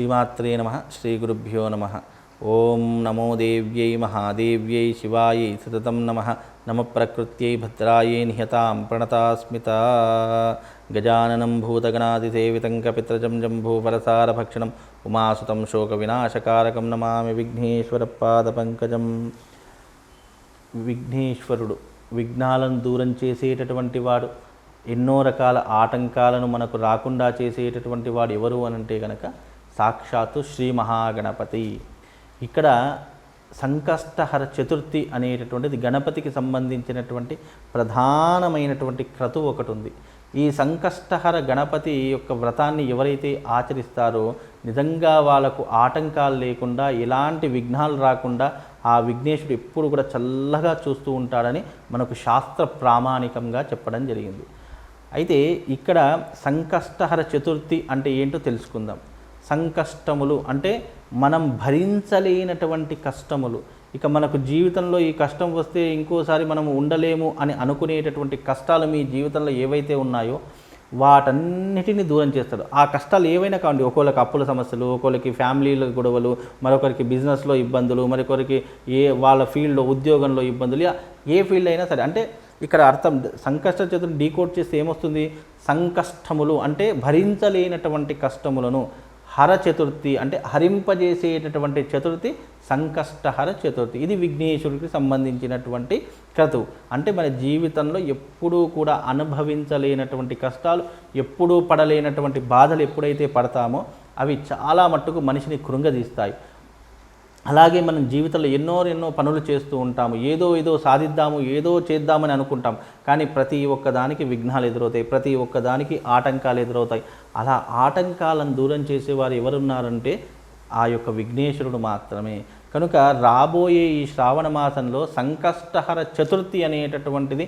శ్రీమాత్రే నమః. శ్రీ గురుభ్యో నమః. ఓం నమో దేవ్యై మహాదేవ్యై శివాయై సతతం నమః. నమ ప్రకృత్యై భద్రాయై నిహతాం ప్రణతాస్మిత. గజాననం భూతగణాతిసేవితం కపిత్రజం జంబూఫలసారభక్షణం ఉమాసుతం శోకవినాశకారకం నమామి విఘ్నేశ్వరపాదపంకజం. విఘ్నేశ్వరుడు విఘ్నాలను దూరం చేసేటటువంటి వాడు, ఎన్నో రకాల ఆటంకాలను మనకు రాకుండా చేసేటటువంటి వాడు ఎవరు అనంటే కనుక సాక్షాత్తు శ్రీ మహాగణపతి. ఇక్కడ సంకష్టహర చతుర్థి అనేటటువంటిది గణపతికి సంబంధించినటువంటి ప్రధానమైనటువంటి క్రతువు ఒకటి ఉంది. ఈ సంకష్టహర గణపతి యొక్క వ్రతాన్ని ఎవరైతే ఆచరిస్తారో నిజంగా వాళ్ళకు ఆటంకాలు లేకుండా, ఎలాంటి విఘ్నాలు రాకుండా ఆ విఘ్నేశుడు ఎప్పుడు కూడా చల్లగా చూస్తూ ఉంటాడని మనకు శాస్త్ర ప్రామాణికంగా చెప్పడం జరిగింది. అయితే ఇక్కడ సంకష్టహర చతుర్థి అంటే ఏంటో తెలుసుకుందాం. సంకష్టములు అంటే మనం భరించలేనటువంటి కష్టములు. ఇక మనకు జీవితంలో ఈ కష్టం వస్తే ఇంకోసారి మనం ఉండలేము అని అనుకునేటటువంటి కష్టాలు మీ జీవితంలో ఏవైతే ఉన్నాయో వాటన్నిటిని దూరం చేస్తాడు. ఆ కష్టాలు ఏవైనా కావండి, ఒక్కొక్కరికి అప్పుల సమస్యలు, ఒక్కొక్కరికి ఫ్యామిలీల గొడవలు, మరొకరికి బిజినెస్లో ఇబ్బందులు, మరొకరికి వాళ్ళ ఫీల్డ్లో ఉద్యోగంలో ఇబ్బందులు, ఏ ఫీల్డ్ అయినా సరే. అంటే ఇక్కడ అర్థం సంకష్ట చతుర్థి డీకోడ్ చేస్తే ఏమొస్తుంది? సంకష్టములు అంటే భరించలేనటువంటి కష్టములను, హర చతుర్థి అంటే హరింపజేసేటటువంటి చతుర్థి సంకష్టహర చతుర్థి. ఇది విఘ్నేశ్వరుడికి సంబంధించినటువంటి క్రతువు. అంటే మన జీవితంలో ఎప్పుడూ కూడా అనుభవించలేనటువంటి కష్టాలు, ఎప్పుడూ పడలేనటువంటి బాధలు ఎప్పుడైతే పడతామో అవి చాలా మట్టుకు మనిషిని కృంగదీస్తాయి. అలాగే మనం జీవితంలో ఎన్నో పనులు చేస్తూ ఉంటాము, ఏదో సాధిద్దాము, ఏదో చేద్దామని అనుకుంటాం. కానీ ప్రతి ఒక్కదానికి విఘ్నాలు ఎదురవుతాయి, ప్రతి ఒక్కదానికి ఆటంకాలు ఎదురవుతాయి. అలా ఆటంకాలను దూరం చేసేవారు ఎవరున్నారంటే ఆ యొక్క విఘ్నేశ్వరుడు మాత్రమే. కనుక రాబోయే ఈ శ్రావణ మాసంలో సంకష్టహర చతుర్థి అనేటటువంటిది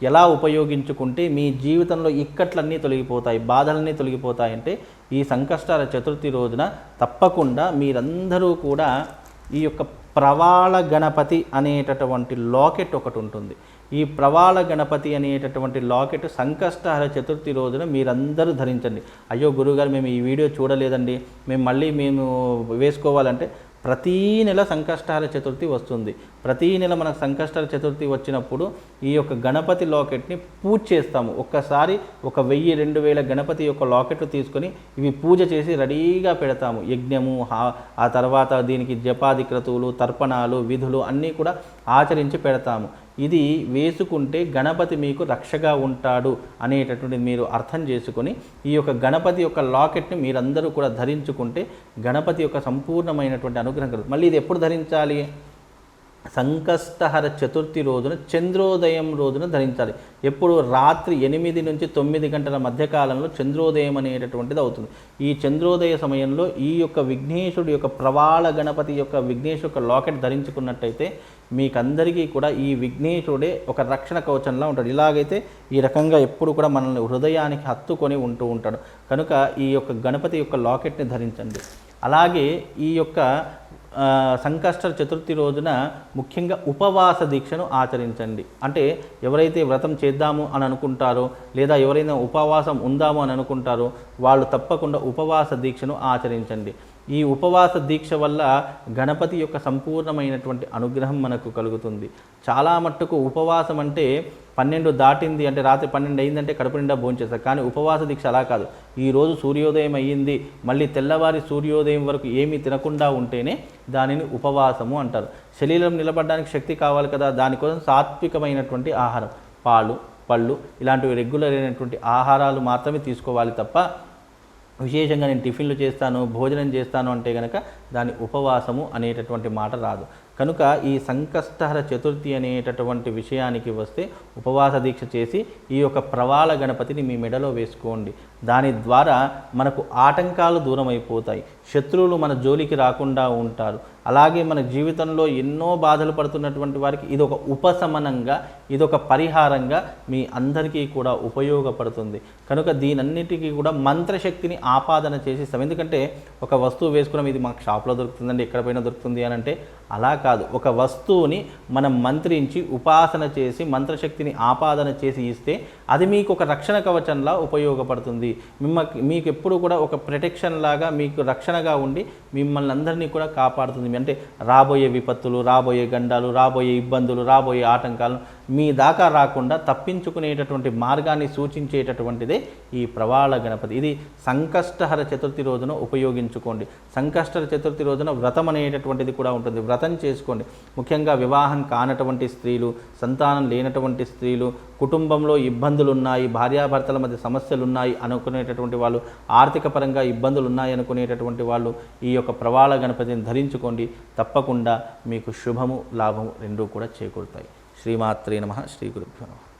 ఎలా ఉపయోగించుకుంటే మీ జీవితంలో ఇక్కట్లన్నీ తొలగిపోతాయి, బాధలన్నీ తొలగిపోతాయంటే ఈ సంకష్టహర చతుర్థి రోజున తప్పకుండా మీరందరూ కూడా ఈ యొక్క ప్రవాళ గణపతి అనేటటువంటి లాకెట్ ఒకటి ఉంటుంది. ఈ ప్రవాళ గణపతి అనేటటువంటి లాకెట్ సంకష్టహర చతుర్థి రోజున మీరందరూ ధరించండి. అయ్యో గురుగారు మేము ఈ వీడియో చూడలేదండి, మేము వేసుకోవాలంటే ప్రతీ నెల సంకష్టహర చతుర్థి వస్తుంది. ప్రతీ నెల మనకు సంకష్టహర చతుర్థి వచ్చినప్పుడు ఈ యొక్క గణపతి లాకెట్ని పూజ చేస్తాము. ఒక్కసారి 1000, 2000 గణపతి యొక్క లాకెట్లు తీసుకొని ఇవి పూజ చేసి రెడీగా పెడతాము. యజ్ఞము, ఆ తర్వాత దీనికి జపాది క్రతువులు, తర్పణాలు, విధులు అన్నీ కూడా ఆచరించి పెడతాము. ఇది వేసుకుంటే గణపతి మీకు రక్షగా ఉంటాడు అనేటటువంటిది మీరు అర్థం చేసుకొని ఈ యొక్క గణపతి యొక్క లాకెట్ని మీరందరూ కూడా ధరించుకుంటే గణపతి యొక్క సంపూర్ణమైనటువంటి అనుగ్రహం కలుగుతుంది. మళ్ళీ ఇది ఎప్పుడు ధరించాలి? సంకష్టహర చతుర్థి రోజున చంద్రోదయం రోజున ధరించాలి. ఎప్పుడు? రాత్రి 8 నుంచి 9 గంటల మధ్యకాలంలో చంద్రోదయం అనేటటువంటిది అవుతుంది. ఈ చంద్రోదయ సమయంలో ఈ యొక్క విఘ్నేశ్వరుడు యొక్క ప్రవాళ గణపతి యొక్క విఘ్నేశ్వరు యొక్క లాకెట్ ధరించుకున్నట్టయితే మీకందరికీ కూడా ఈ విఘ్నేశ్వరుడే ఒక రక్షణ కవచంలా ఉంటాడు. ఇలాగైతే ఈ రకంగా ఎప్పుడు కూడా మనల్ని హృదయానికి హత్తుకొని ఉంటూ ఉంటాడు. కనుక ఈ యొక్క గణపతి యొక్క లాకెట్ని ధరించండి. అలాగే ఈ యొక్క సంకష్ట చతుర్థి రోజున ముఖ్యంగా ఉపవాస దీక్షను ఆచరించండి. అంటే ఎవరైతే వ్రతం చేద్దాము అని అనుకుంటారో లేదా ఎవరైనా ఉపవాసం ఉందాము అని అనుకుంటారో వాళ్ళు తప్పకుండా ఉపవాస దీక్షను ఆచరించండి. ఈ ఉపవాస దీక్ష వల్ల గణపతి యొక్క సంపూర్ణమైనటువంటి అనుగ్రహం మనకు కలుగుతుంది. చాలా మట్టుకు ఉపవాసం అంటే 12 దాటింది అంటే రాత్రి 12 అయిందంటే కడుపు నిండా భోంచేస్తారు. కానీ ఉపవాస దీక్ష అలా కాదు. ఈరోజు సూర్యోదయం అయ్యింది, మళ్ళీ తెల్లవారి సూర్యోదయం వరకు ఏమీ తినకుండా ఉంటేనే దానిని ఉపవాసము అంటారు. శరీరం నిలబడడానికి శక్తి కావాలి కదా, దానికోసం సాత్వికమైనటువంటి ఆహారం, పాలు, పళ్ళు ఇలాంటివి రెగ్యులర్ అయినటువంటి ఆహారాలు మాత్రమే తీసుకోవాలి తప్ప విశేషంగా నేను టిఫిన్లు చేస్తాను, భోజనం చేస్తాను అంటే కనుక దాని ఉపవాసము అనేటటువంటి మాట రాదు. కనుక ఈ సంకష్టహర చతుర్థి అనేటటువంటి విషయానికి వస్తే ఉపవాస దీక్ష చేసి ఈ యొక్క ప్రవాళ గణపతిని మీ మెడలో వేసుకోండి. దాని ద్వారా మనకు ఆటంకాలు దూరం అయిపోతాయి, శత్రువులు మన జోలికి రాకుండా ఉంటారు. అలాగే మన జీవితంలో ఎన్నో బాధలు పడుతున్నటువంటి వారికి ఇది ఒక ఉపశమనంగా, ఇదొక పరిహారంగా మీ అందరికీ కూడా ఉపయోగపడుతుంది. కనుక దీనన్నిటికీ కూడా మంత్రశక్తిని ఆపాదన చేసి ఇస్తాం. ఎందుకంటే ఒక వస్తువు వేసుకున్నాం, ఇది మాకు షాప్లో దొరుకుతుందండి, ఎక్కడ పైన దొరుకుతుంది అని అంటే అలా కాదు. ఒక వస్తువుని మనం మంత్రించి ఉపాసన చేసి మంత్రశక్తిని ఆపాదన చేసి ఇస్తే అది మీకు ఒక రక్షణ కవచంలా ఉపయోగపడుతుంది. మీకు ఎప్పుడు కూడా ఒక ప్రొటెక్షన్ లాగా మీకు రక్షణగా ఉండి మిమ్మల్ని అందరినీ కూడా కాపాడుతుంది. అంటే రాబోయే విపత్తులు, రాబోయే గండాలు, రాబోయే ఇబ్బందులు, రాబోయే ఆటంకాలను మీ దాకా రాకుండా తప్పించుకునేటటువంటి మార్గాన్ని సూచించేటటువంటిదే ఈ ప్రవాళ గణపతి. ఇది సంకష్టహర చతుర్థి రోజున ఉపయోగించుకోండి. సంకష్టహర చతుర్థి రోజున వ్రతం అనేటటువంటిది కూడా ఉంటుంది. వ్రతం చేసుకోండి. ముఖ్యంగా వివాహం కానటువంటి స్త్రీలు, సంతానం లేనటువంటి స్త్రీలు, కుటుంబంలో ఇబ్బందులు ఉన్నాయి, భార్యాభర్తల మధ్య సమస్యలు ఉన్నాయి అనుకునేటటువంటి వాళ్ళు, ఆర్థిక పరంగా ఇబ్బందులు ఉన్నాయి అనుకునేటటువంటి వాళ్ళు ఈ యొక్క ప్రవాళ గణపతిని ధరించుకోండి. తప్పకుండా మీకు శుభము, లాభము రెండూ కూడా చేకూరుతాయి. శ్రీమాత్రే నమః. శ్రీ గురుభ్యో నమః.